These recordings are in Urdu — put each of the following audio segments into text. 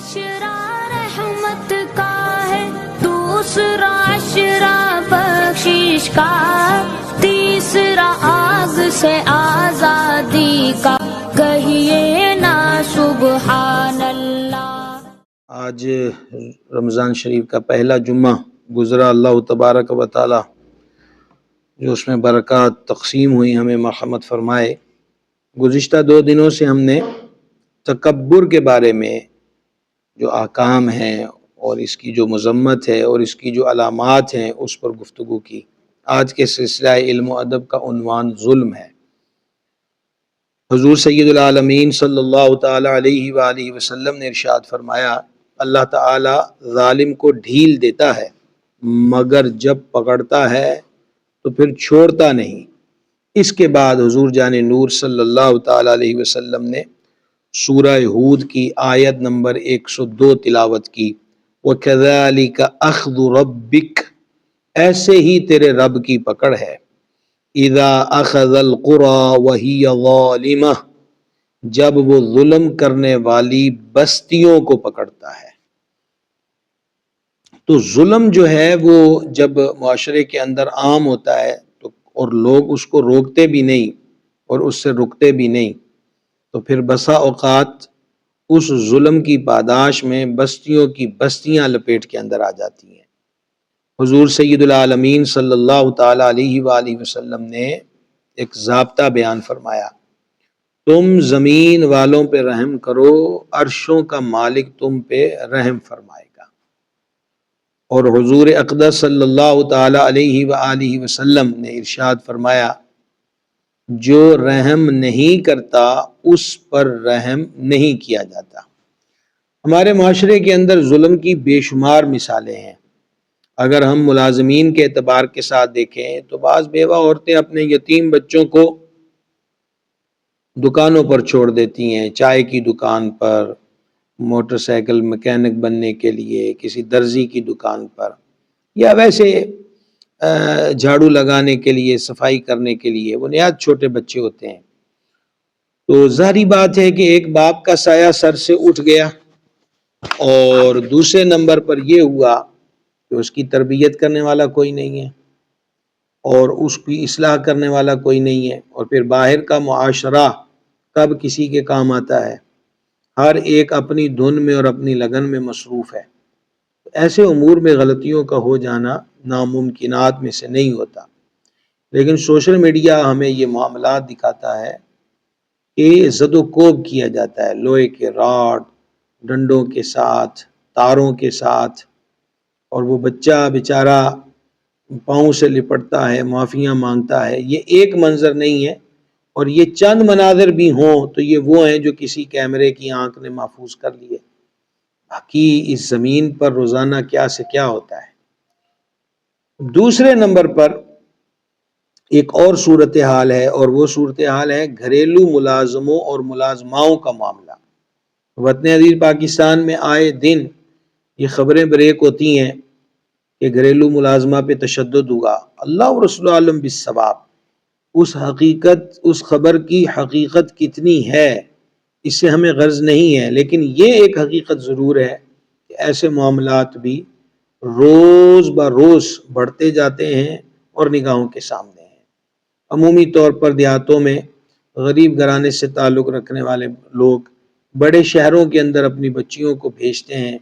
معاشرہ رحمت کا ہے، دوسرا عشرہ بخشش کا، تیسرا آگ سے آزادی کا، کہیے نا سبحان اللہ۔ آج رمضان شریف کا پہلا جمعہ گزرا، اللہ تبارک و تعالی جو اس میں برکات تقسیم ہوئی ہمیں مرحمت فرمائے۔ گزشتہ 2 دنوں سے ہم نے تکبر کے بارے میں جو احکام ہیں اور اس کی جو مذمت ہے اور اس کی جو علامات ہیں اس پر گفتگو کی۔ آج کے سلسلہ علم و ادب کا عنوان ظلم ہے۔ حضور سید العالمین صلی اللہ تعالی علیہ وآلہ وسلم نے ارشاد فرمایا، اللہ تعالی ظالم کو ڈھیل دیتا ہے مگر جب پکڑتا ہے تو پھر چھوڑتا نہیں۔ اس کے بعد حضور جان نور صلی اللہ تعالی علیہ وسلم نے سورہ ہود کی آیت نمبر 102 تلاوت کی، وَكَذَلِكَ أَخْذُ رَبِّكَ، ایسے ہی تیرے رب کی پکڑ ہے، اِذَا أَخَذَ الْقُرَى وَهِيَ ظَالِمَةٌ، جب وہ ظلم کرنے والی بستیوں کو پکڑتا ہے۔ تو ظلم جو ہے وہ جب معاشرے کے اندر عام ہوتا ہے تو اور لوگ اس کو روکتے بھی نہیں اور اس سے رکتے بھی نہیں، تو پھر بسا اوقات اس ظلم کی پاداش میں بستیوں کی بستیاں لپیٹ کے اندر آ جاتی ہیں۔ حضور سید العالمین صلی اللہ تعالی علیہ وآلہ وسلم نے ایک ضابطہ بیان فرمایا، تم زمین والوں پہ رحم کرو، عرشوں کا مالک تم پہ رحم فرمائے گا۔ اور حضور اقدس صلی اللہ تعالی علیہ وآلہ وسلم نے ارشاد فرمایا، جو رحم نہیں کرتا اس پر رحم نہیں کیا جاتا۔ ہمارے معاشرے کے اندر ظلم کی بے شمار مثالیں ہیں۔ اگر ہم ملازمین کے اعتبار کے ساتھ دیکھیں تو بعض بیوہ عورتیں اپنے یتیم بچوں کو دکانوں پر چھوڑ دیتی ہیں، چائے کی دکان پر، موٹر سائیکل مکینک بننے کے لیے، کسی درزی کی دکان پر، یا ویسے جھاڑو لگانے کے لیے، صفائی کرنے کے لیے۔ وہ نہایت چھوٹے بچے ہوتے ہیں۔ تو ظاہری بات ہے کہ ایک باپ کا سایہ سر سے اٹھ گیا، اور دوسرے نمبر پر یہ ہوا کہ اس کی تربیت کرنے والا کوئی نہیں ہے اور اس کی اصلاح کرنے والا کوئی نہیں ہے، اور پھر باہر کا معاشرہ کب کسی کے کام آتا ہے؟ ہر ایک اپنی دھن میں اور اپنی لگن میں مصروف ہے۔ ایسے امور میں غلطیوں کا ہو جانا ناممکنات میں سے نہیں ہوتا، لیکن سوشل میڈیا ہمیں یہ معاملات دکھاتا ہے کہ زد و کوب کیا جاتا ہے، لوہے کے راڈ، ڈنڈوں کے ساتھ، تاروں کے ساتھ، اور وہ بچہ بیچارہ پاؤں سے لپٹتا ہے، معافیاں مانگتا ہے۔ یہ ایک منظر نہیں ہے، اور یہ چند مناظر بھی ہوں تو یہ وہ ہیں جو کسی کیمرے کی آنکھ نے محفوظ کر لیے۔ باقی اس زمین پر روزانہ کیا سے کیا ہوتا ہے۔ دوسرے نمبر پر ایک اور صورتحال ہے، اور وہ صورتحال ہے گھریلو ملازموں اور ملازماؤں کا معاملہ۔ وطن عزیز پاکستان میں آئے دن یہ خبریں بریک ہوتی ہیں کہ گھریلو ملازمہ پہ تشدد ہوا۔ اللہ و رسول عالم بالصواب، اس خبر کی حقیقت کتنی ہے اس سے ہمیں غرض نہیں ہے، لیکن یہ ایک حقیقت ضرور ہے کہ ایسے معاملات بھی روز بروز بڑھتے جاتے ہیں اور نگاہوں کے سامنے ہیں۔ عمومی طور پر دیہاتوں میں غریب گھرانے سے تعلق رکھنے والے لوگ بڑے شہروں کے اندر اپنی بچیوں کو بھیجتے ہیں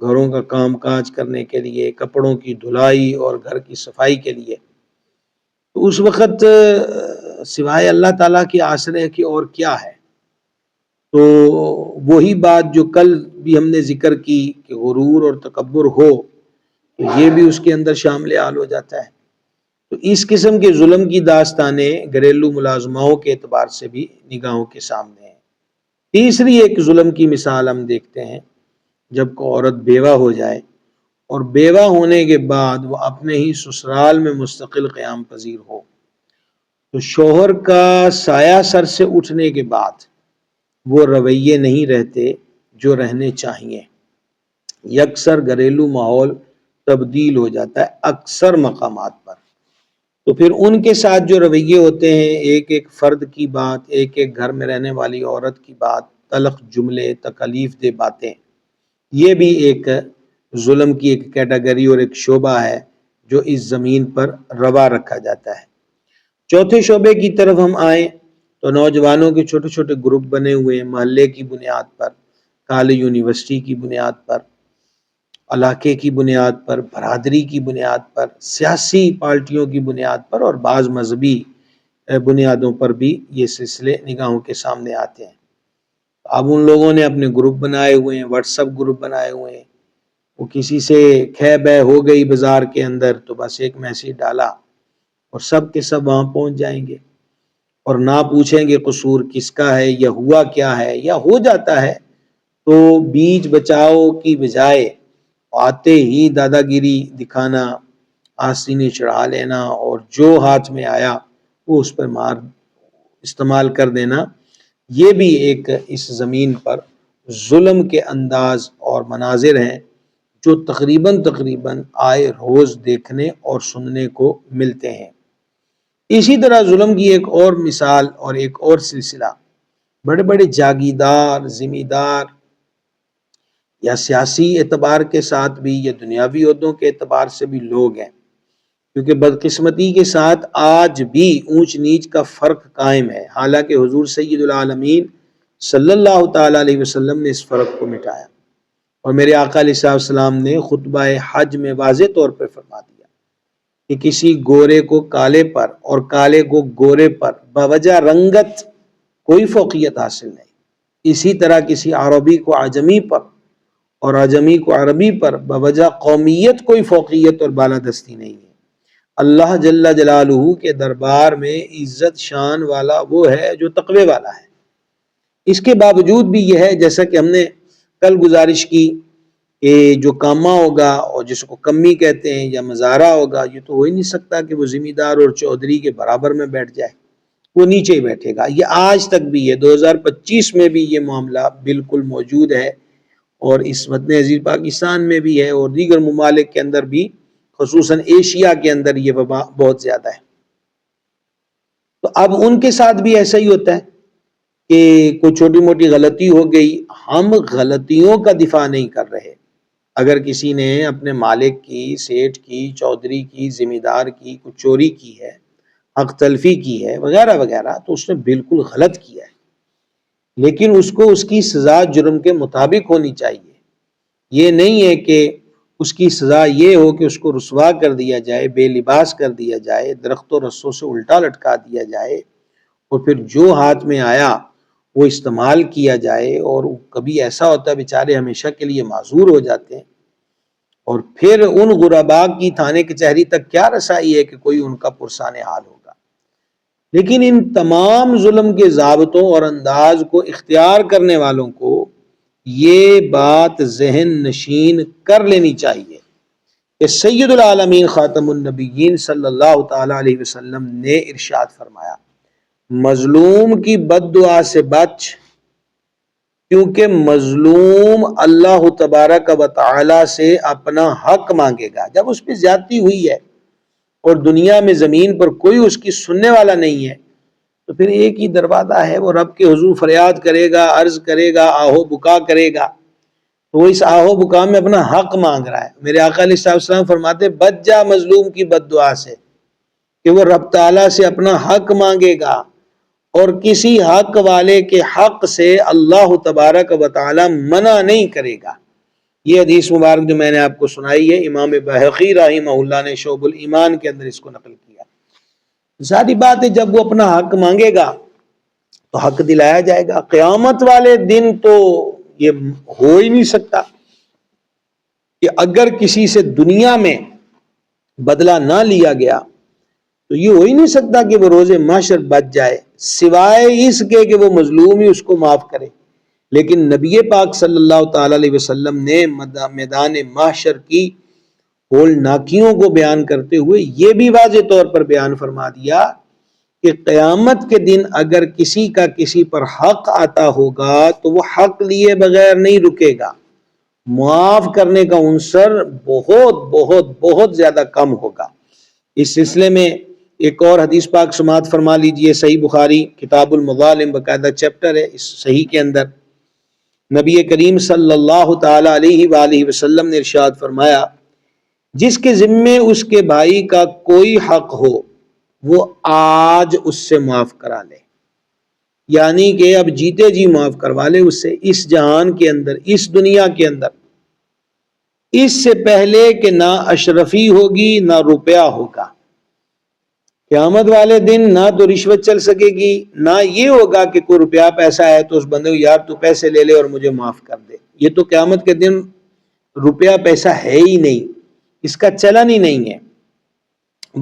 گھروں کا کام کاج کرنے کے لیے، کپڑوں کی دھلائی اور گھر کی صفائی کے لیے۔ تو اس وقت سوائے اللہ تعالیٰ کے آسرے کی اور کیا ہے؟ تو وہی بات جو کل بھی ہم نے ذکر کی کہ غرور اور تکبر ہو تو یہ بھی اس کے اندر شامل حال ہو جاتا ہے۔ تو اس قسم کے ظلم کی داستانیں گھریلو ملازماؤں کے اعتبار سے بھی نگاہوں کے سامنے ہیں۔ تیسری ایک ظلم کی مثال ہم دیکھتے ہیں، جب کوئی عورت بیوہ ہو جائے اور بیوہ ہونے کے بعد وہ اپنے ہی سسرال میں مستقل قیام پذیر ہو، تو شوہر کا سایہ سر سے اٹھنے کے بعد وہ رویے نہیں رہتے جو رہنے چاہیے۔ یکسر گھریلو ماحول تبدیل ہو جاتا ہے اکثر مقامات پر۔ تو پھر ان کے ساتھ جو رویے ہوتے ہیں، ایک ایک فرد کی بات، ایک ایک گھر میں رہنے والی عورت کی بات، تلخ جملے، تکلیف دہ باتیں، یہ بھی ایک ظلم کی ایک کیٹیگری اور ایک شعبہ ہے جو اس زمین پر روا رکھا جاتا ہے۔ چوتھے شعبے کی طرف ہم آئیں تو نوجوانوں کے چھوٹے چھوٹے گروپ بنے ہوئے ہیں، محلے کی بنیاد پر، کالج یونیورسٹی کی بنیاد پر، علاقے کی بنیاد پر، برادری کی بنیاد پر، سیاسی پارٹیوں کی بنیاد پر اور بعض مذہبی بنیادوں پر بھی یہ سلسلے نگاہوں کے سامنے آتے ہیں۔ اب ان لوگوں نے اپنے گروپ بنائے ہوئے ہیں، واٹس ایپ گروپ بنائے ہوئے ہیں، وہ کسی سے کھہ بہ ہو گئی بازار کے اندر تو بس ایک میسیج ڈالا اور سب کے سب وہاں پہنچ جائیں گے اور نہ پوچھیں گے قصور کس کا ہے یا ہوا کیا ہے، یا ہو جاتا ہے تو بیچ بچاؤ کی بجائے آتے ہی دادا گیری دکھانا، آستینے چڑھا لینا اور جو ہاتھ میں آیا وہ اس پر مار استعمال کر دینا، یہ بھی ایک اس زمین پر ظلم کے انداز اور مناظر ہیں جو تقریباً آئے روز دیکھنے اور سننے کو ملتے ہیں۔ اسی طرح ظلم کی ایک اور مثال اور ایک اور سلسلہ، بڑے بڑے جاگیردار، ذمہ دار یا سیاسی اعتبار کے ساتھ بھی یا دنیاوی عہدوں کے اعتبار سے بھی لوگ ہیں، کیونکہ بدقسمتی کے ساتھ آج بھی اونچ نیچ کا فرق قائم ہے، حالانکہ حضور سید العالمین صلی اللہ تعالی علیہ وسلم نے اس فرق کو مٹایا، اور میرے آقا علیہ السلام نے خطبہ حج میں واضح طور پر فرما دیا کہ کسی گورے کو کالے پر اور کالے کو گورے پر بوجہ رنگت کوئی فوقیت حاصل نہیں، اسی طرح کسی عربی کو عجمی پر اور عجمی کو عربی پر بوجہ قومیت کوئی فوقیت اور بالادستی نہیں ہے۔ اللہ جل جلالہ کے دربار میں عزت شان والا وہ ہے جو تقوی والا ہے۔ اس کے باوجود بھی یہ ہے، جیسا کہ ہم نے کل گزارش کی، کہ جو کاما ہوگا اور جس کو کمی کہتے ہیں یا مزارہ ہوگا، یہ تو ہو ہی نہیں سکتا کہ وہ ذمہ دار اور چودھری کے برابر میں بیٹھ جائے، وہ نیچے ہی بیٹھے گا۔ یہ آج تک بھی ہے، 2025 میں بھی یہ معاملہ بالکل موجود ہے، اور اس وطن عزیز پاکستان میں بھی ہے اور دیگر ممالک کے اندر بھی، خصوصاً ایشیا کے اندر یہ وبا بہت زیادہ ہے۔ تو اب ان کے ساتھ بھی ایسا ہی ہوتا ہے کہ کوئی چھوٹی موٹی غلطی ہو گئی، ہم غلطیوں کا دفاع نہیں کر رہے۔ اگر کسی نے اپنے مالک کی، سیٹھ کی، چودھری کی، ذمہ دار کی کچھ چوری کی ہے، حق تلفی کی ہے وغیرہ وغیرہ، تو اس نے بالکل غلط کیا ہے، لیکن اس کو اس کی سزا جرم کے مطابق ہونی چاہیے۔ یہ نہیں ہے کہ اس کی سزا یہ ہو کہ اس کو رسوا کر دیا جائے، بے لباس کر دیا جائے، درختوں رسوں سے الٹا لٹکا دیا جائے، اور پھر جو ہاتھ میں آیا وہ استعمال کیا جائے، اور کبھی ایسا ہوتا ہے بیچارے ہمیشہ کے لیے معذور ہو جاتے ہیں، اور پھر ان غرباء کی تھانے کچہری تک کیا رسائی ہے کہ کوئی ان کا پرسان حال ہوگا۔ لیکن ان تمام ظلم کے ضابطوں اور انداز کو اختیار کرنے والوں کو یہ بات ذہن نشین کر لینی چاہیے کہ سید العالمین خاتم النبیین صلی اللہ تعالی علیہ وسلم نے ارشاد فرمایا، مظلوم کی بد دعا سے بچ، کیونکہ مظلوم اللہ تبارک و تعالی سے اپنا حق مانگے گا جب اس پہ زیادتی ہوئی ہے اور دنیا میں زمین پر کوئی اس کی سننے والا نہیں ہے، تو پھر ایک ہی دروازہ ہے، وہ رب کے حضور فریاد کرے گا، عرض کرے گا، آہو بکا کرے گا۔ تو وہ اس آہو بکا میں اپنا حق مانگ رہا ہے۔ میرے آقا علیہ السلام فرماتے بچ جا مظلوم کی بد دعا سے، کہ وہ رب تعالیٰ سے اپنا حق مانگے گا، اور کسی حق والے کے حق سے اللہ تبارک و تعالی منع نہیں کرے گا۔ یہ حدیث مبارک جو میں نے آپ کو سنائی ہے، امام بہقی رحمہ اللہ نے شعب الایمان کے اندر اس کو نقل کیا۔ ظاہری بات ہے جب وہ اپنا حق مانگے گا تو حق دلایا جائے گا۔ قیامت والے دن تو یہ ہو ہی نہیں سکتا کہ اگر کسی سے دنیا میں بدلہ نہ لیا گیا تو یہ ہو ہی نہیں سکتا کہ وہ روز محشر بچ جائے، سوائے اس کے کہ وہ مظلوم ہی اس کو معاف کرے۔ لیکن نبی پاک صلی اللہ تعالی علیہ وسلم نے میدان محشر کی ہولناکیوں کو بیان کرتے ہوئے یہ بھی واضح طور پر بیان فرما دیا کہ قیامت کے دن اگر کسی کا کسی پر حق آتا ہوگا تو وہ حق لیے بغیر نہیں رکے گا، معاف کرنے کا عنصر بہت بہت بہت زیادہ کم ہوگا۔ اس سلسلے میں ایک اور حدیث پاک سماعت فرما لیجئے، صحیح بخاری کتاب المظالم باقاعدہ چیپٹر ہے اس صحیح کے اندر، نبی کریم صلی اللہ تعالی علیہ وآلہ وسلم نے ارشاد فرمایا جس کے ذمے اس کے بھائی کا کوئی حق ہو وہ آج اس سے معاف کرا لے، یعنی کہ اب جیتے جی معاف کروا لے اس سے، اس جہان کے اندر، اس دنیا کے اندر، اس سے پہلے کہ نہ اشرفی ہوگی نہ روپیہ ہوگا۔ قیامت والے دن نہ تو رشوت چل سکے گی، نہ یہ ہوگا کہ کوئی روپیہ پیسہ ہے تو اس بندے کو یار تو پیسے لے لے اور مجھے معاف کر دے۔ یہ تو قیامت کے دن روپیہ پیسہ ہے ہی نہیں، اس کا چلن ہی نہیں ہے،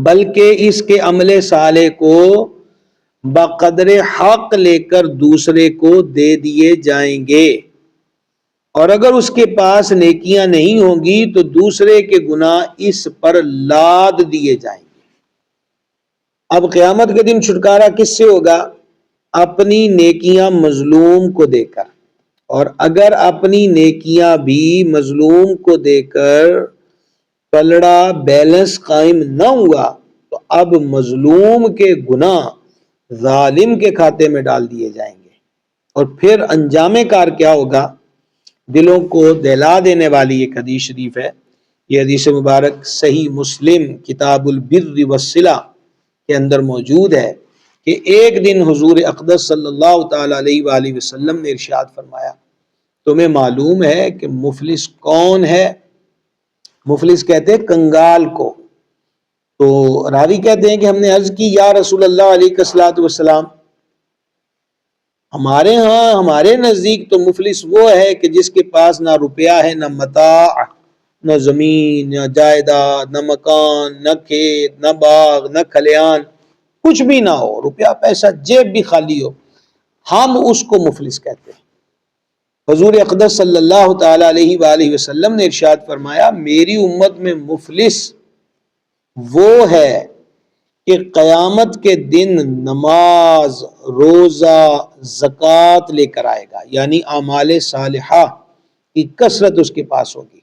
بلکہ اس کے عمل صالح کو بقدر حق لے کر دوسرے کو دے دیے جائیں گے، اور اگر اس کے پاس نیکیاں نہیں ہوں گی تو دوسرے کے گناہ اس پر لاد دیے جائیں گے۔ اب قیامت کے دن چھٹکارا کس سے ہوگا؟ اپنی نیکیاں مظلوم کو دے کر، اور اگر اپنی نیکیاں بھی مظلوم کو دے کر پلڑا بیلنس قائم نہ ہوا تو اب مظلوم کے گناہ ظالم کے کھاتے میں ڈال دیے جائیں گے، اور پھر انجام کار کیا ہوگا؟ دلوں کو دہلا دینے والی ایک حدیث شریف ہے، یہ حدیث مبارک صحیح مسلم کتاب البر والصلہ کے اندر موجود ہے کہ ایک دن حضور اقدس صلی اللہ تعالی علیہ وآلہ وسلم نے ارشاد فرمایا تمہیں معلوم ہے کہ مفلس کون ہے؟ مفلس کہتے ہیں کنگال کو۔ تو راوی کہتے ہیں کہ ہم نے عرض کی یا رسول اللہ علیہ الصلوۃ والسلام، ہمارے ہاں ہمارے نزدیک تو مفلس وہ ہے کہ جس کے پاس نہ روپیہ ہے، نہ متاع، نہ زمین، نہ جائیداد، نہ مکان، نہ کھیت، نہ باغ، نہ کھلیان، کچھ بھی نہ ہو، روپیہ پیسہ جیب بھی خالی ہو، ہم اس کو مفلس کہتے ہیں۔ حضور اقدس صلی اللہ تعالی علیہ وآلہ وسلم نے ارشاد فرمایا میری امت میں مفلس وہ ہے کہ قیامت کے دن نماز، روزہ، زکوٰۃ لے کر آئے گا، یعنی اعمال صالحہ کی کثرت اس کے پاس ہوگی،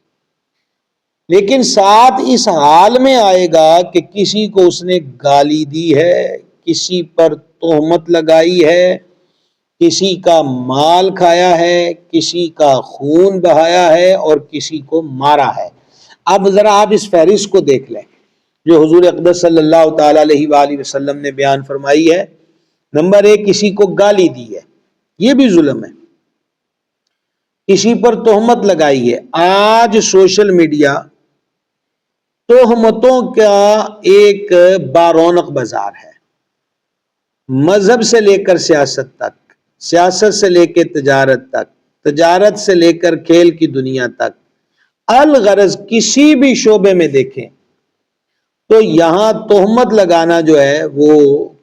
لیکن ساتھ اس حال میں آئے گا کہ کسی کو اس نے گالی دی ہے، کسی پر تہمت لگائی ہے، کسی کا مال کھایا ہے، کسی کا خون بہایا ہے اور کسی کو مارا ہے۔ اب ذرا آپ اس فہرست کو دیکھ لیں جو حضور اقدس صلی اللہ تعالی علیہ وآلہ وسلم نے بیان فرمائی ہے۔ نمبر 1، کسی کو گالی دی ہے، یہ بھی ظلم ہے، کسی پر تہمت لگائی ہے۔ آج سوشل میڈیا تہمتوں کا ایک بارونق بازار ہے، مذہب سے لے کر سیاست تک، سیاست سے لے کے تجارت تک، تجارت سے لے کر کھیل کی دنیا تک، الغرض کسی بھی شعبے میں دیکھیں تو یہاں تہمت لگانا جو ہے وہ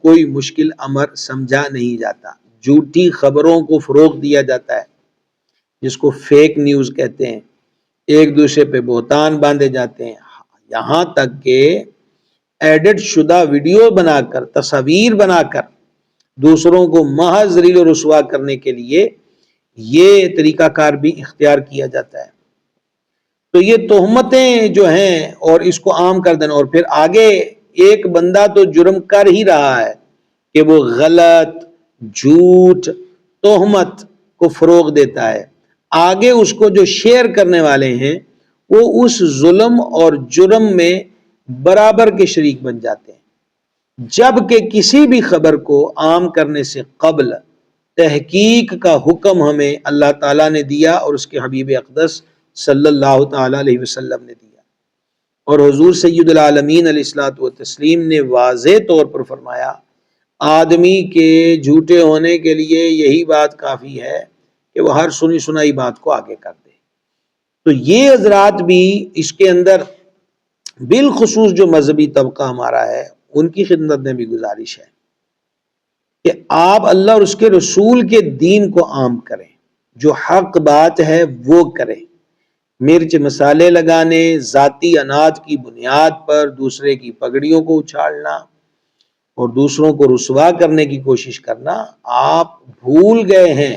کوئی مشکل امر سمجھا نہیں جاتا۔ جھوٹی خبروں کو فروغ دیا جاتا ہے جس کو فیک نیوز کہتے ہیں، ایک دوسرے پہ بہتان باندھے جاتے ہیں، یہاں تک کہ ایڈٹ شدہ ویڈیو بنا کر، تصاویر بنا کر دوسروں کو محض ذلیل و رسوا کرنے کے لیے یہ طریقہ کار بھی اختیار کیا جاتا ہے۔ تو یہ تہمتیں جو ہیں اور اس کو عام کر دینا، اور پھر آگے ایک بندہ تو جرم کر ہی رہا ہے کہ وہ غلط، جھوٹ، تہمت کو فروغ دیتا ہے، آگے اس کو جو شیئر کرنے والے ہیں وہ اس ظلم اور جرم میں برابر کے شریک بن جاتے ہیں، جبکہ کسی بھی خبر کو عام کرنے سے قبل تحقیق کا حکم ہمیں اللہ تعالیٰ نے دیا اور اس کے حبیب اقدس صلی اللہ تعالی علیہ وسلم نے دیا، اور حضور سید العالمین علیہ الصلوۃ والتسلیم نے واضح طور پر فرمایا آدمی کے جھوٹے ہونے کے لیے یہی بات کافی ہے کہ وہ ہر سنی سنائی بات کو آگے کر دے۔ تو یہ حضرات بھی اس کے اندر بالخصوص جو مذہبی طبقہ ہمارا ہے ان کی خدمت میں بھی گزارش ہے کہ آپ اللہ اور اس کے رسول کے دین کو عام کریں، جو حق بات ہے وہ کریں۔ مرچ مسالے لگانے، ذاتی اناج کی بنیاد پر دوسرے کی پگڑیوں کو اچھالنا اور دوسروں کو رسوا کرنے کی کوشش کرنا، آپ بھول گئے ہیں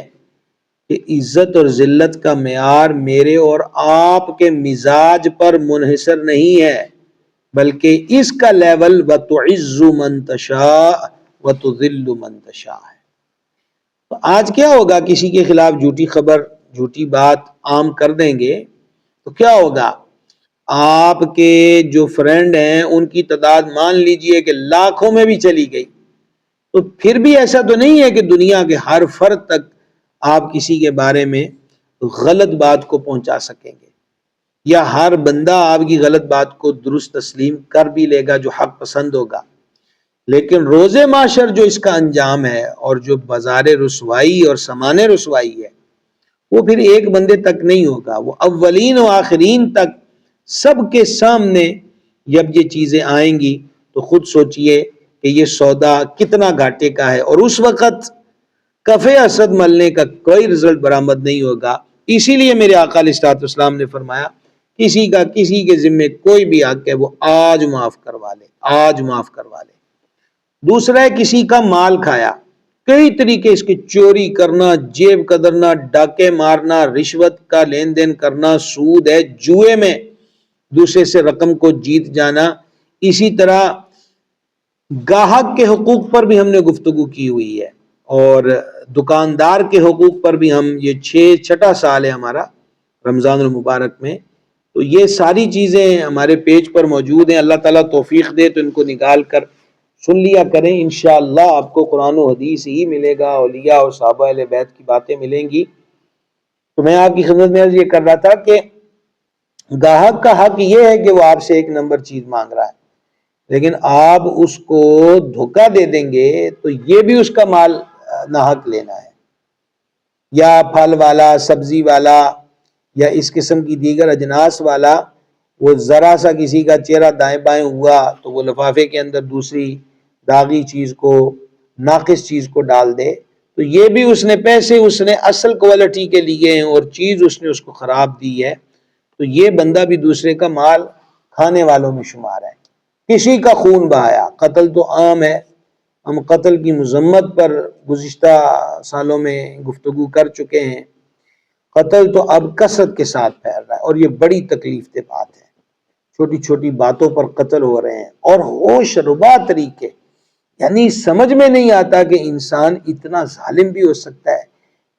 کہ عزت اور ذلت کا معیار میرے اور آپ کے مزاج پر منحصر نہیں ہے، بلکہ اس کا لیول وَتُعِزُّ مَن تَشَاءُ وَتُذِلُّ مَن تَشَاءُ ہے۔ تو آج کیا ہوگا؟ کسی کے خلاف جھوٹی خبر جھوٹی بات عام کر دیں گے تو کیا ہوگا؟ آپ کے جو فرینڈ ہیں ان کی تعداد مان لیجئے کہ لاکھوں میں بھی چلی گئی، تو پھر بھی ایسا تو نہیں ہے کہ دنیا کے ہر فرد تک آپ کسی کے بارے میں غلط بات کو پہنچا سکیں گے، یا ہر بندہ آپ کی غلط بات کو درست تسلیم کر بھی لے گا جو حق پسند ہوگا۔ لیکن روز معاشر جو اس کا انجام ہے اور جو بازار رسوائی اور سامان رسوائی ہے، وہ پھر ایک بندے تک نہیں ہوگا، وہ اولین و آخرین تک سب کے سامنے جب یہ چیزیں آئیں گی تو خود سوچئے کہ یہ سودا کتنا گھاٹے کا ہے، اور اس وقت کفے اسد ملنے کا کوئی رزلٹ برآمد نہیں ہوگا۔ اسی لیے میرے آقا علیہ الصلوۃ والسلام نے فرمایا کسی کے ذمے کوئی بھی حق ہے وہ آج معاف کروا لے، آج معاف کروا لے۔ دوسرا ہے کسی کا مال کھایا، کئی طریقے اس کے چوری کرنا، جیب کترنا، ڈاکے مارنا، رشوت کا لین دین کرنا، سود ہے، جوئے میں دوسرے سے رقم کو جیت جانا۔ اسی طرح گاہک کے حقوق پر بھی ہم نے گفتگو کی ہوئی ہے، اور دکاندار کے حقوق پر بھی ہم، یہ چھٹا سال ہے ہمارا رمضان المبارک میں، تو یہ ساری چیزیں ہمارے پیج پر موجود ہیں۔ اللہ تعالیٰ توفیق دے تو ان کو نکال کر سن لیا کریں، انشاءاللہ آپ کو قرآن و حدیث ہی ملے گا، اولیاء اور صحابہ اہل بیت کی باتیں ملیں گی۔ تو میں آپ کی خدمت میں عرض یہ کر رہا تھا کہ گاہک کا حق یہ ہے کہ وہ آپ سے ایک نمبر چیز مانگ رہا ہے، لیکن آپ اس کو دھوکہ دے دیں گے تو یہ بھی اس کا مال ناحق لینا ہے۔ یا پھل والا، سبزی والا، یا اس قسم کی دیگر اجناس والا، وہ ذرا سا کسی کا چہرہ دائیں بائیں ہوا تو وہ لفافے کے اندر دوسری داغی چیز کو، ناقص چیز کو ڈال دے، تو یہ بھی اس نے پیسے اس نے اصل کوالٹی کے لیے ہیں اور چیز اس نے اس کو خراب دی ہے، تو یہ بندہ بھی دوسرے کا مال کھانے والوں میں شمار ہے۔ کسی کا خون بہایا، قتل تو عام ہے، ہم قتل کی مذمت پر گزشتہ سالوں میں گفتگو کر چکے ہیں۔ قتل تو اب کثرت کے ساتھ پھیل رہا ہے اور یہ بڑی تکلیف دہ بات ہے، چھوٹی چھوٹی باتوں پر قتل ہو رہے ہیں اور ہوش ربا طریقے، یعنی سمجھ میں نہیں آتا کہ انسان اتنا ظالم بھی ہو سکتا ہے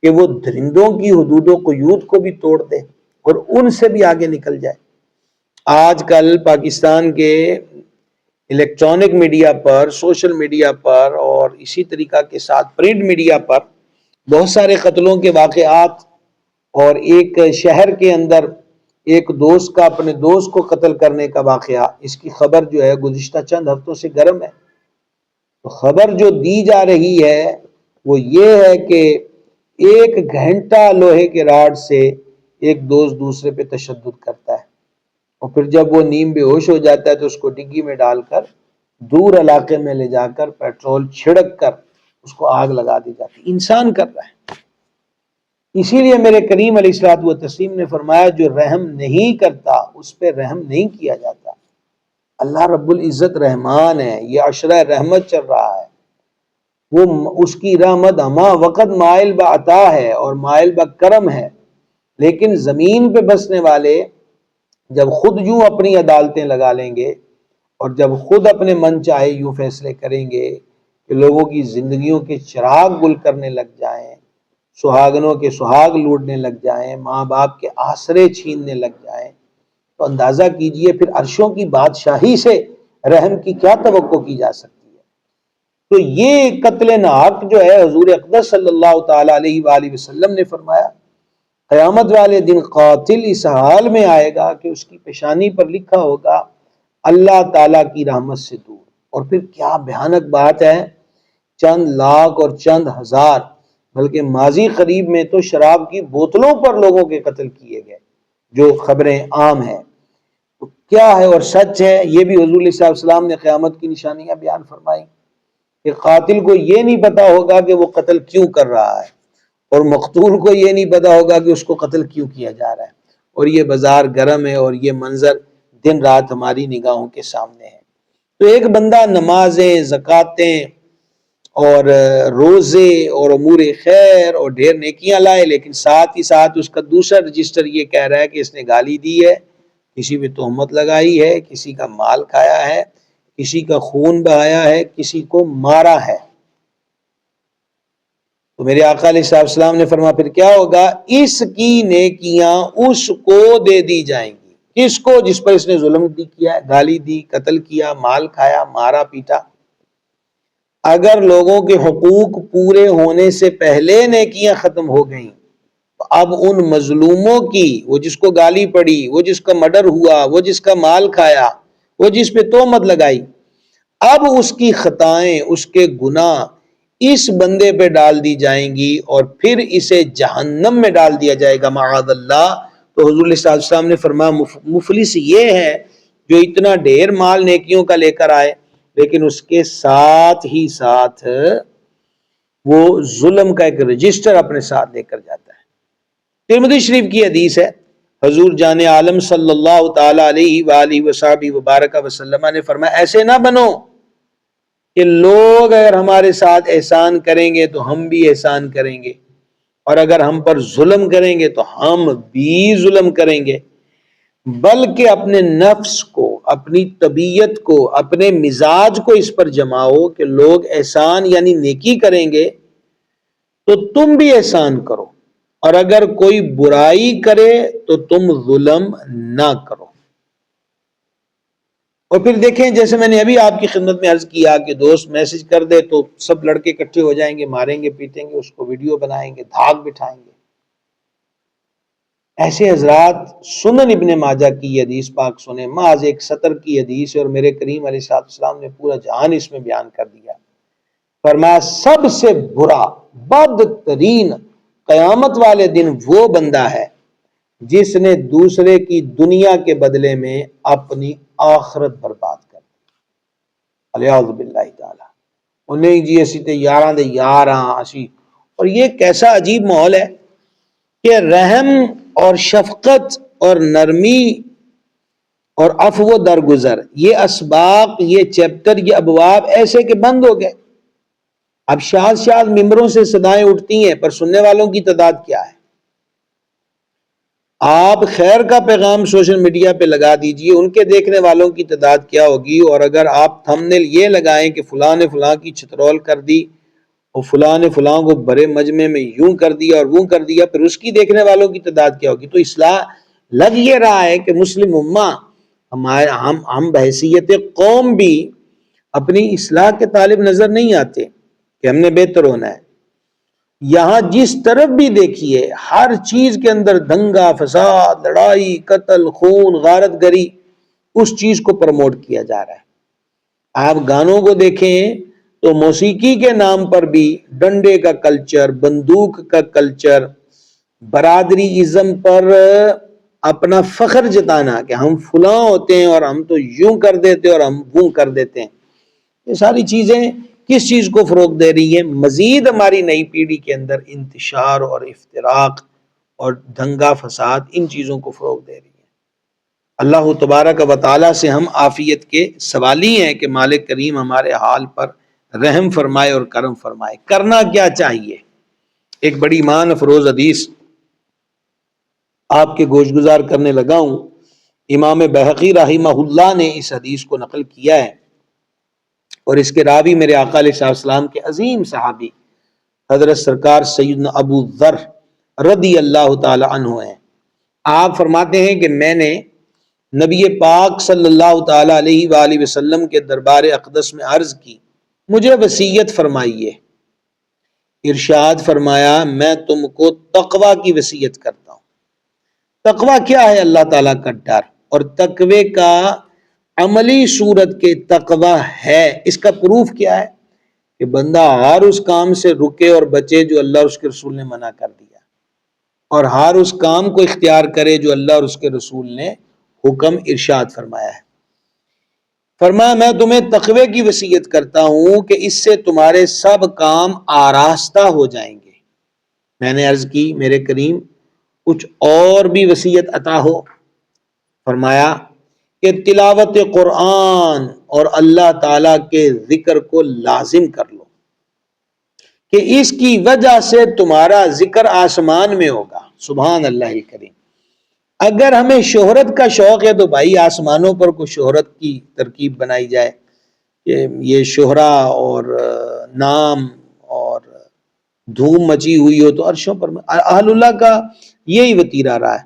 کہ وہ درندوں کی حدود و قیود کو بھی توڑ دے اور ان سے بھی آگے نکل جائے۔ آج کل پاکستان کے الیکٹرانک میڈیا پر، سوشل میڈیا پر اور اسی طریقہ کے ساتھ پرنٹ میڈیا پر بہت سارے قتلوں کے واقعات، اور ایک شہر کے اندر ایک دوست کا اپنے دوست کو قتل کرنے کا واقعہ، اس کی خبر جو ہے گزشتہ چند ہفتوں سے گرم ہے۔ تو خبر جو دی جا رہی ہے وہ یہ ہے کہ 1 گھنٹہ لوہے کے راڈ سے ایک دوست دوسرے پہ تشدد کرتا ہے، اور پھر جب وہ نیم بے ہوش ہو جاتا ہے تو اس کو ڈگی میں ڈال کر دور علاقے میں لے جا کر پیٹرول چھڑک کر اس کو آگ لگا دی جاتی۔ انسان کر رہا ہے۔ اسی لیے میرے کریم علیہ الصلوۃ والتسلیم نے فرمایا جو رحم نہیں کرتا اس پہ رحم نہیں کیا جاتا۔ اللہ رب العزت رحمان ہے، یہ عشرہ رحمت چل رہا ہے، وہ اس کی رحمت ہما وقت مائل بعطا ہے اور مائل بکرم ہے، لیکن زمین پہ بسنے والے جب خود یوں اپنی عدالتیں لگا لیں گے اور جب خود اپنے من چاہے یوں فیصلے کریں گے کہ لوگوں کی زندگیوں کے چراغ گل کرنے لگ جائیں، سہاگنوں کے سہاگ لوٹنے لگ جائیں، ماں باپ کے آسرے چھیننے لگ جائیں، تو اندازہ کیجئے پھر عرشوں کی بادشاہی سے رحم کی کیا توقع کی جا سکتی ہے۔ تو یہ قتل ناحق جو ہے، حضور اقدس صلی اللہ تعالی علیہ وآلہ وسلم نے فرمایا قیامت والے دن قاتل اس حال میں آئے گا کہ اس کی پیشانی پر لکھا ہوگا اللہ تعالیٰ کی رحمت سے دور۔ اور پھر کیا بھیانک بات ہے، چند لاکھ اور چند ہزار، بلکہ ماضی قریب میں تو شراب کی بوتلوں پر لوگوں کے قتل کیے گئے، جو خبریں عام ہیں۔ تو کیا ہے اور سچ ہے، یہ بھی حضور صلی اللہ علیہ وسلم نے قیامت کی نشانیاں بیان فرمائی کہ قاتل کو یہ نہیں پتا ہوگا کہ وہ قتل کیوں کر رہا ہے، اور مقتول کو یہ نہیں پتا ہوگا کہ اس کو قتل کیوں کیا جا رہا ہے، اور یہ بازار گرم ہے اور یہ منظر دن رات ہماری نگاہوں کے سامنے ہے۔ تو ایک بندہ نمازیں، زکاتیں اور روزے اور امور خیر اور ڈھیر نیکیاں لائے، لیکن ساتھ ہی ساتھ اس کا دوسرا رجسٹر یہ کہہ رہا ہے کہ اس نے گالی دی ہے، کسی پہ تہمت لگائی ہے، کسی کا مال کھایا ہے، کسی کا خون بہایا ہے، کسی کو مارا ہے۔ تو میرے آقا علیہ السلام نے فرمایا پھر کیا ہوگا؟ اس کی نیکیاں اس کو دے دی جائیں گی۔ کس کو؟ جس پر اس نے ظلم کیا ہے، گالی دی، قتل کیا، مال کھایا، مارا پیٹا۔ اگر لوگوں کے حقوق پورے ہونے سے پہلے نیکیاں ختم ہو گئیں تو اب ان مظلوموں کی، وہ جس کو گالی پڑی، وہ جس کا مرڈر ہوا، وہ جس کا مال کھایا، وہ جس پہ تہمت لگائی، اب اس کی خطائیں، اس کے گناہ اس بندے پہ ڈال دی جائیں گی اور پھر اسے جہنم میں ڈال دیا جائے گا معاذ اللہ۔ تو حضور صلی اللہ علیہ وسلم نے فرمایا مفلس یہ ہے جو اتنا ڈھیر مال نیکیوں کا لے کر آئے لیکن اس کے ساتھ ہی ساتھ وہ ظلم کا ایک رجسٹر اپنے ساتھ لے کر جاتا ہے۔ ترمذی شریف کی حدیث ہے، حضور جان عالم صلی اللہ تعالی علیہ وآلہ وصحبہ وبارک وسلم نے فرمایا ایسے نہ بنو کہ لوگ اگر ہمارے ساتھ احسان کریں گے تو ہم بھی احسان کریں گے، اور اگر ہم پر ظلم کریں گے تو ہم بھی ظلم کریں گے، بلکہ اپنے نفس کو، اپنی طبیعت کو، اپنے مزاج کو اس پر جماؤ کہ لوگ احسان یعنی نیکی کریں گے تو تم بھی احسان کرو، اور اگر کوئی برائی کرے تو تم ظلم نہ کرو۔ اور پھر دیکھیں جیسے میں نے ابھی آپ کی خدمت میں عرض کیا کہ دوست میسج کر دے تو سب لڑکے اکٹھے ہو جائیں گے، ماریں گے، پیٹیں گے، اس کو ویڈیو بنائیں گے، دھاک بٹھائیں گے۔ ایسے حضرات سنن ابن ماجہ کی یہ حدیث پاک سنیں، محض ایک سطر کی حدیث ہے اور میرے کریم علیہ السلام نے پورا جہان اس میں بیان کر دیا۔ فرمایا سب سے برا، بدترین قیامت والے دن وہ بندہ ہے جس نے دوسرے کی دنیا کے بدلے میں اپنی آخرت برباد کر دی، الیاذ باللہ تعالی۔ انہیں جی اسی تے یاراں دے یاراں اسی، اور یہ کیسا عجیب ماحول ہے کہ رحم اور شفقت اور نرمی اور عفو درگزر، یہ اسباق، یہ چیپٹر، یہ ابواب ایسے کہ بند ہو گئے۔ اب شاذ ممبروں سے صدائیں اٹھتی ہیں پر سننے والوں کی تعداد کیا ہے؟ آپ خیر کا پیغام سوشل میڈیا پہ لگا دیجئے، ان کے دیکھنے والوں کی تعداد کیا ہوگی؟ اور اگر آپ تھمبنیل یہ لگائیں کہ فلاں نے فلاں کی چھترول کر دی اور فلاں نے فلاں کو بڑے مجمع میں یوں کر دیا اور وہ کر دیا، پھر اس کی دیکھنے والوں کی تعداد کیا ہوگی؟ تو اصلاح لگ یہ رہا ہے کہ مسلم امہ ہم بحیثیت قوم بھی اپنی اصلاح کے طالب نظر نہیں آتے کہ ہم نے بہتر ہونا ہے۔ یہاں جس طرف بھی دیکھیے ہر چیز کے اندر دنگا، فساد، لڑائی، قتل، خون، غارت گری، اس چیز کو پروموٹ کیا جا رہا ہے۔ آپ گانوں کو دیکھیں تو موسیقی کے نام پر بھی ڈنڈے کا کلچر، بندوق کا کلچر، برادری ازم پر اپنا فخر جتانا کہ ہم فلاں ہوتے ہیں اور ہم تو یوں کر دیتے اور ہم وہ کر دیتے ہیں، یہ ساری چیزیں کس چیز کو فروغ دے رہی ہیں؟ مزید ہماری نئی پیڑھی کے اندر انتشار اور افتراق اور دنگا فساد، ان چیزوں کو فروغ دے رہی ہیں۔ اللہ تبارک و تعالی سے ہم عافیت کے سوالی ہیں کہ مالک کریم ہمارے حال پر رحم فرمائے اور کرم فرمائے۔ کرنا کیا چاہیے؟ ایک بڑی ایمان افروز حدیث آپ کے گوش گزار کرنے لگا ہوں۔ امام بہقی رحمہ اللہ نے اس حدیث کو نقل کیا ہے اور اس کے راوی میرے آقا علیہ السلام کے عظیم صحابی حضرت سرکار سیدنا ابو ذر رضی اللہ تعالی عنہ ہیں۔ آپ فرماتے ہیں کہ میں نے نبی پاک صلی اللہ تعالی علیہ وآلہ وسلم کے دربار اقدس میں عرض کی، مجھے وصیت فرمائیے۔ ارشاد فرمایا میں تم کو تقوی کی وصیت کرتا ہوں۔ تقوی کیا ہے؟ اللہ تعالیٰ کا ڈر، اور تقوی کا عملی صورت کے تقوی ہے، اس کا پروف کیا ہے؟ کہ بندہ ہر اس کام سے رکے اور بچے جو اللہ اور اس کے رسول نے منع کر دیا، اور ہر اس کام کو اختیار کرے جو اللہ اور اس کے رسول نے حکم ارشاد فرمایا ہے۔ فرمایا میں تمہیں تقوی کی وصیت کرتا ہوں کہ اس سے تمہارے سب کام آراستہ ہو جائیں گے۔ میں نے عرض کی میرے کریم کچھ اور بھی وصیت عطا ہو؟ فرمایا کہ تلاوت قرآن اور اللہ تعالیٰ کے ذکر کو لازم کر لو کہ اس کی وجہ سے تمہارا ذکر آسمان میں ہوگا۔ سبحان اللہ الکریم۔ اگر ہمیں شہرت کا شوق ہے تو بھائی آسمانوں پر کوئی شہرت کی ترکیب بنائی جائے کہ یہ شہرہ اور نام اور دھوم مچی ہوئی ہو تو عرشوں پر. اہل اللہ کا یہی وتیرہ رہا ہے.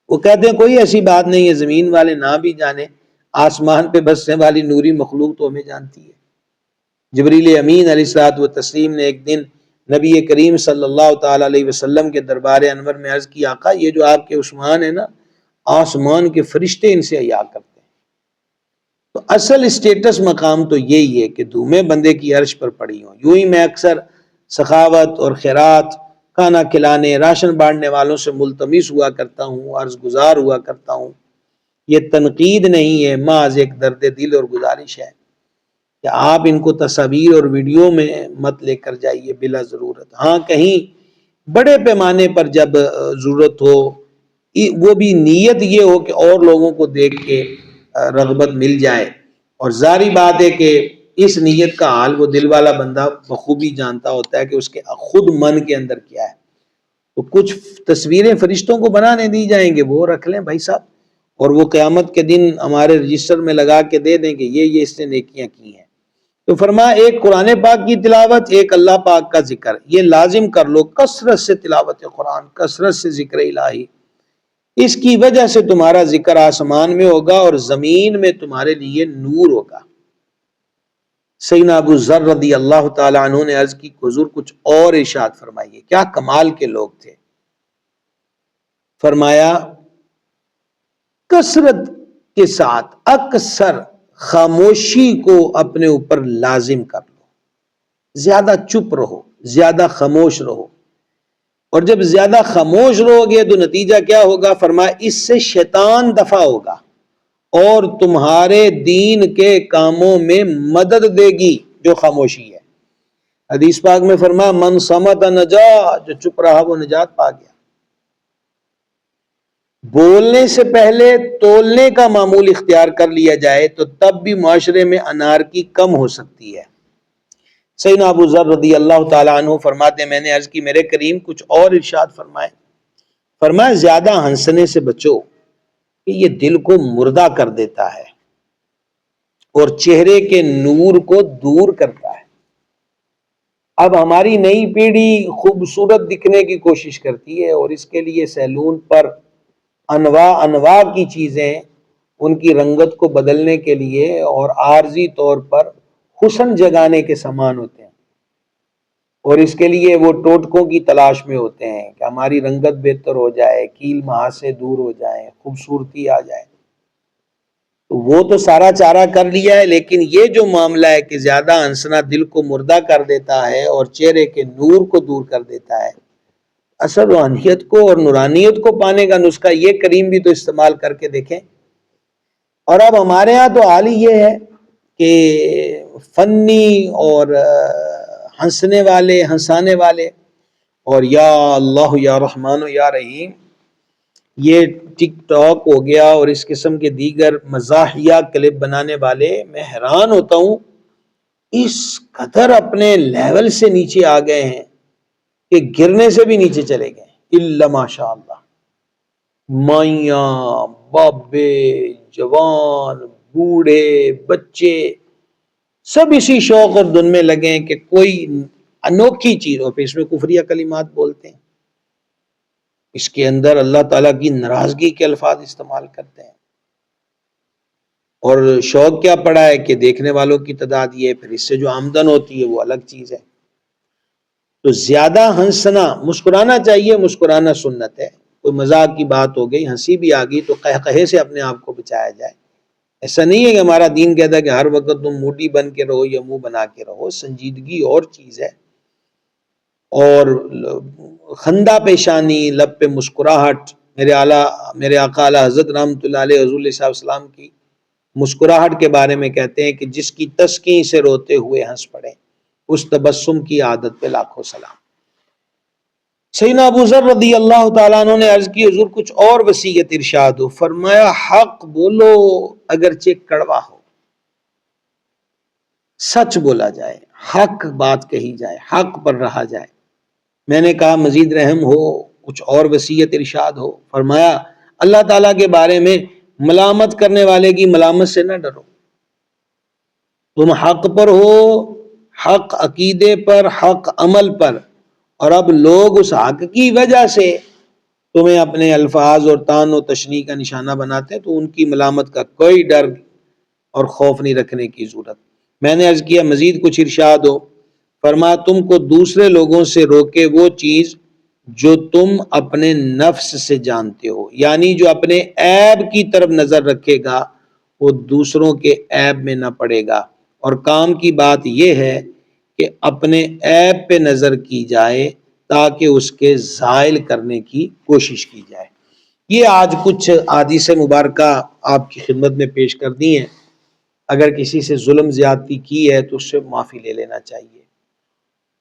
وہ کہتے ہیں کوئی ایسی بات نہیں ہے زمین والے نہ بھی جانے، آسمان پہ بسنے والی نوری مخلوق تو ہمیں جانتی ہے. جبریل امین علیہ الصلوۃ والتسلیم نے ایک دن نبی کریم صلی اللہ تعالی علیہ وسلم کے دربار انور میں عرض کی، آقا یہ جو آپ کے عثمان ہے نا، آسمان کے فرشتے ان سے حیا کرتے ہیں. تو اصل اسٹیٹس مقام تو یہی ہے کہ دھومیں بندے کی عرش پر پڑی ہوں. یوں ہی میں اکثر سخاوت اور خیرات، کھانا کھلانے، راشن بانٹنے والوں سے ملتمس ہوا کرتا ہوں، عرض گزار ہوا کرتا ہوں. یہ تنقید نہیں ہے، محض ایک درد دل اور گزارش ہے کہ آپ ان کو تصاویر اور ویڈیو میں مت لے کر جائیے بلا ضرورت. ہاں کہیں بڑے پیمانے پر جب ضرورت ہو، وہ بھی نیت یہ ہو کہ اور لوگوں کو دیکھ کے رغبت مل جائے. اور ظاہری بات ہے کہ اس نیت کا حال وہ دل والا بندہ بخوبی جانتا ہوتا ہے کہ اس کے خود من کے اندر کیا ہے. تو کچھ تصویریں فرشتوں کو بنانے دی جائیں گے، وہ رکھ لیں بھائی صاحب، اور وہ قیامت کے دن ہمارے رجسٹر میں لگا کے دے دیں کہ یہ اس نے نیکیاں کی ہیں. تو فرمایا ایک قرآن پاک کی تلاوت، ایک اللہ پاک کا ذکر، یہ لازم کر لو. کثرت سے تلاوت قرآن، کثرت سے ذکر الہی، اس کی وجہ سے تمہارا ذکر آسمان میں ہوگا اور زمین میں تمہارے لیے نور ہوگا. سیدنا ابو ذر رضی اللہ تعالی عنہ نے عرض کی، حضور کچھ اور ارشاد فرمائیے. کیا کمال کے لوگ تھے. فرمایا کثرت کے ساتھ اکثر خاموشی کو اپنے اوپر لازم کر لو. زیادہ چپ رہو، زیادہ خاموش رہو. اور جب زیادہ خاموش رہو گے تو نتیجہ کیا ہوگا؟ فرمایا اس سے شیطان دفع ہوگا اور تمہارے دین کے کاموں میں مدد دے گی جو خاموشی ہے. حدیث پاک میں فرمایا من صمت نجا، جو چپ رہا وہ نجات پا گیا. بولنے سے پہلے تولنے کا معمول اختیار کر لیا جائے تو تب بھی معاشرے میں انارکی کم ہو سکتی ہے. سیدنا ابو ذر رضی اللہ تعالیٰ عنہ فرماتے ہیں میں نے عرض کی میرے کریم کچھ اور ارشاد فرمائے. فرمایا زیادہ ہنسنے سے بچو کہ یہ دل کو مردہ کر دیتا ہے اور چہرے کے نور کو دور کرتا ہے. اب ہماری نئی پیڑھی خوبصورت دکھنے کی کوشش کرتی ہے اور اس کے لیے سیلون پر انواع کی چیزیں ان کی رنگت کو بدلنے کے لیے اور عارضی طور پر حسن جگانے کے سامان ہوتے ہیں، اور اس کے لیے وہ ٹوٹکوں کی تلاش میں ہوتے ہیں کہ ہماری رنگت بہتر ہو جائے، کیل محاسے دور ہو جائیں، خوبصورتی آ جائے. تو وہ تو سارا چارہ کر لیا ہے، لیکن یہ جو معاملہ ہے کہ زیادہ ہنسنا دل کو مردہ کر دیتا ہے اور چہرے کے نور کو دور کر دیتا ہے. اصل روحانیت کو اور نورانیت کو پانے کا نسخہ یہ کریم بھی تو استعمال کر کے دیکھیں. اور اب ہمارے ہاں تو حال ہی یہ ہے کہ فنی اور ہنسانے والے اور یا اللہ یا رحمان یا رحیم، یہ ٹک ٹاک ہو گیا اور اس قسم کے دیگر مزاحیہ کلپ بنانے والے، میں حیران ہوتا ہوں اس قدر اپنے لیول سے نیچے آ گئے ہیں کہ گرنے سے بھی نیچے چلے گئے. الا ماشاء اللہ، مائیاں، بابے، جوان، بوڑھے، بچے سب اسی شوق اور دھن میں لگے ہیں کہ کوئی انوکھی چیز ہو. پھر اس میں کفریہ کلمات بولتے ہیں، اس کے اندر اللہ تعالیٰ کی ناراضگی کے الفاظ استعمال کرتے ہیں. اور شوق کیا پڑا ہے کہ دیکھنے والوں کی تعداد یہ، پھر اس سے جو آمدن ہوتی ہے وہ الگ چیز ہے. تو زیادہ ہنسنا، مسکرانا چاہیے، مسکرانا سنت ہے. کوئی مذاق کی بات ہو گئی، ہنسی بھی آ گئی تو قہقہے سے اپنے آپ کو بچایا جائے. ایسا نہیں ہے کہ ہمارا دین کہتا ہے کہ ہر وقت تم موڈی بن کے رہو یا منہ بنا کے رہو. سنجیدگی اور چیز ہے، اور خندہ پیشانی، لب پہ مسکراہٹ. میرے آقا اعلیٰ حضرت رحمۃ اللہ علیہ حضور علیہ السلام کی مسکراہٹ کے بارے میں کہتے ہیں کہ جس کی تسکین سے روتے ہوئے ہنس پڑے، اس تبسم کی عادت پہ لاکھوں سلام. سیدنا ابو ذر رضی اللہ تعالیٰ عنہ نے عرض کی حضور کچھ اور وصیت ارشاد ہو. فرمایا حق بولو اگرچہ کڑوا ہو، سچ بولا جائے، حق بات کہی جائے، حق پر رہا جائے. میں نے کہا مزید رحم ہو، کچھ اور وصیت ارشاد ہو. فرمایا اللہ تعالیٰ کے بارے میں ملامت کرنے والے کی ملامت سے نہ ڈرو. تم حق پر ہو، حق عقیدے پر، حق عمل پر، اور اب لوگ اس حق کی وجہ سے تمہیں اپنے الفاظ اور طعن و تشنیع کا نشانہ بناتے ہیں، تو ان کی ملامت کا کوئی ڈر اور خوف نہیں رکھنے کی ضرورت۔ میں نے عرض کیا مزید کچھ ارشاد ہو؟ فرمایا تم کو دوسرے لوگوں سے روکے وہ چیز جو تم اپنے نفس سے جانتے ہو، یعنی جو اپنے عیب کی طرف نظر رکھے گا وہ دوسروں کے عیب میں نہ پڑے گا، اور کام کی بات یہ ہے کہ اپنے عیب پہ نظر کی جائے تاکہ اس کے زائل کرنے کی کوشش کی جائے۔ یہ آج کچھ احادیث مبارکہ آپ کی خدمت میں پیش کر دی ہیں۔ اگر کسی سے ظلم زیادتی کی ہے تو اس سے معافی لے لینا چاہیے۔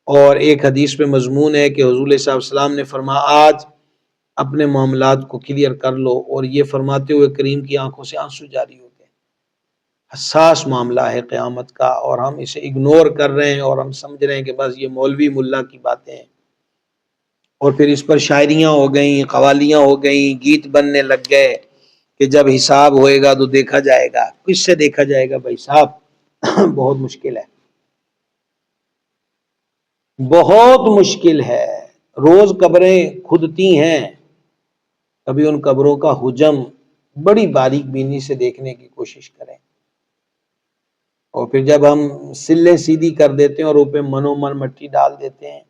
اور ایک حدیث میں مضمون ہے کہ حضور صلی اللہ علیہ وسلم نے فرمایا آج اپنے معاملات کو کلیئر کر لو، اور یہ فرماتے ہوئے کریم کی آنکھوں سے آنسو جاری ہو گئے۔ حساس معاملہ ہے قیامت کا، اور ہم اسے اگنور کر رہے ہیں اور ہم سمجھ رہے ہیں کہ بس یہ مولوی ملا کی باتیں ہیں، اور پھر اس پر شاعریاں ہو گئیں، قوالیاں ہو گئیں، گیت بننے لگ گئے کہ جب حساب ہوئے گا تو دیکھا جائے گا۔ کس سے دیکھا جائے گا بھائی صاحب؟ بہت مشکل ہے، بہت مشکل ہے۔ روز قبریں کھدتی ہیں، کبھی ان قبروں کا حجم بڑی باریک بینی سے دیکھنے کی کوشش کریں، اور پھر جب ہم سلیں سیدھی کر دیتے ہیں اور اوپر منو من مٹی ڈال دیتے ہیں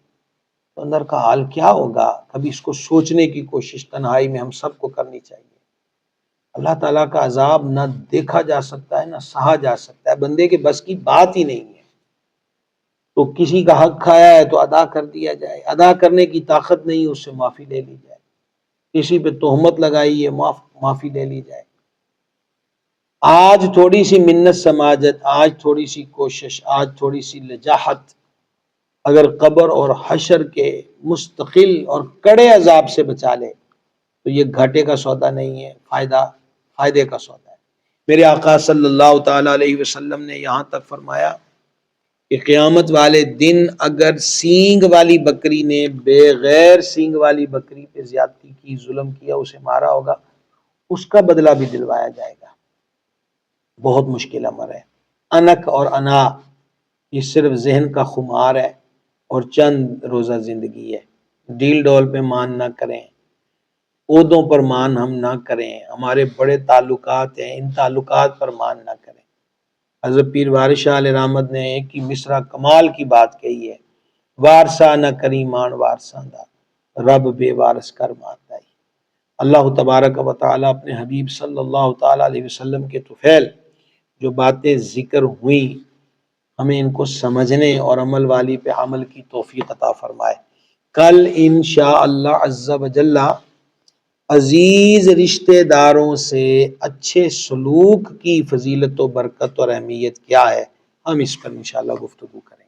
تو اندر کا حال کیا ہوگا؟ کبھی اس کو سوچنے کی کوشش تنہائی میں ہم سب کو کرنی چاہیے۔ اللہ تعالیٰ کا عذاب نہ دیکھا جا سکتا ہے نہ سہا جا سکتا ہے، بندے کے بس کی بات ہی نہیں ہے۔ تو کسی کا حق کھایا ہے تو ادا کر دیا جائے، ادا کرنے کی طاقت نہیں اس سے معافی لے لی جائے، کسی پہ تہمت لگائی ہے معافی لے لی جائے۔ آج تھوڑی سی منت سماجت، آج تھوڑی سی کوشش، آج تھوڑی سی لجاحت اگر قبر اور حشر کے مستقل اور کڑے عذاب سے بچا لے تو یہ گھاٹے کا سودا نہیں ہے، فائدے کا سودا ہے۔ میرے آقا صلی اللہ تعالی علیہ وسلم نے یہاں تک فرمایا کہ قیامت والے دن اگر سینگ والی بکری نے بغیر سینگ والی بکری پہ زیادتی کی، ظلم کیا، اسے مارا ہوگا، اس کا بدلہ بھی دلوایا جائے گا۔ بہت مشکل امر ہے۔ انک اور انا یہ صرف ذہن کا خمار ہے اور چند روزہ زندگی ہے۔ ڈیل ڈول پہ مان نہ کریں، عہدوں پر مان ہم نہ کریں، ہمارے بڑے تعلقات ہیں، ان تعلقات پر مان نہ کریں۔ حضرت پیر وارث شاہ علیہ رحمت نے ایک ہی مصرع کمال کی بات کہی ہے، وارثہ نہ کری مان وارثاں دا، رب بے وارث کر ماندائی۔ اللہ تبارک و تعالی اپنے حبیب صلی اللہ تعالی علیہ وسلم کے طفیل جو باتیں ذکر ہوئیں ہمیں ان کو سمجھنے اور عمل والی پہ عمل کی توفیق عطا فرمائے۔ کل انشاءاللہ عز و جل عزیز رشتہ داروں سے اچھے سلوک کی فضیلت و برکت اور اہمیت کیا ہے، ہم اس پر انشاءاللہ گفتگو کریں۔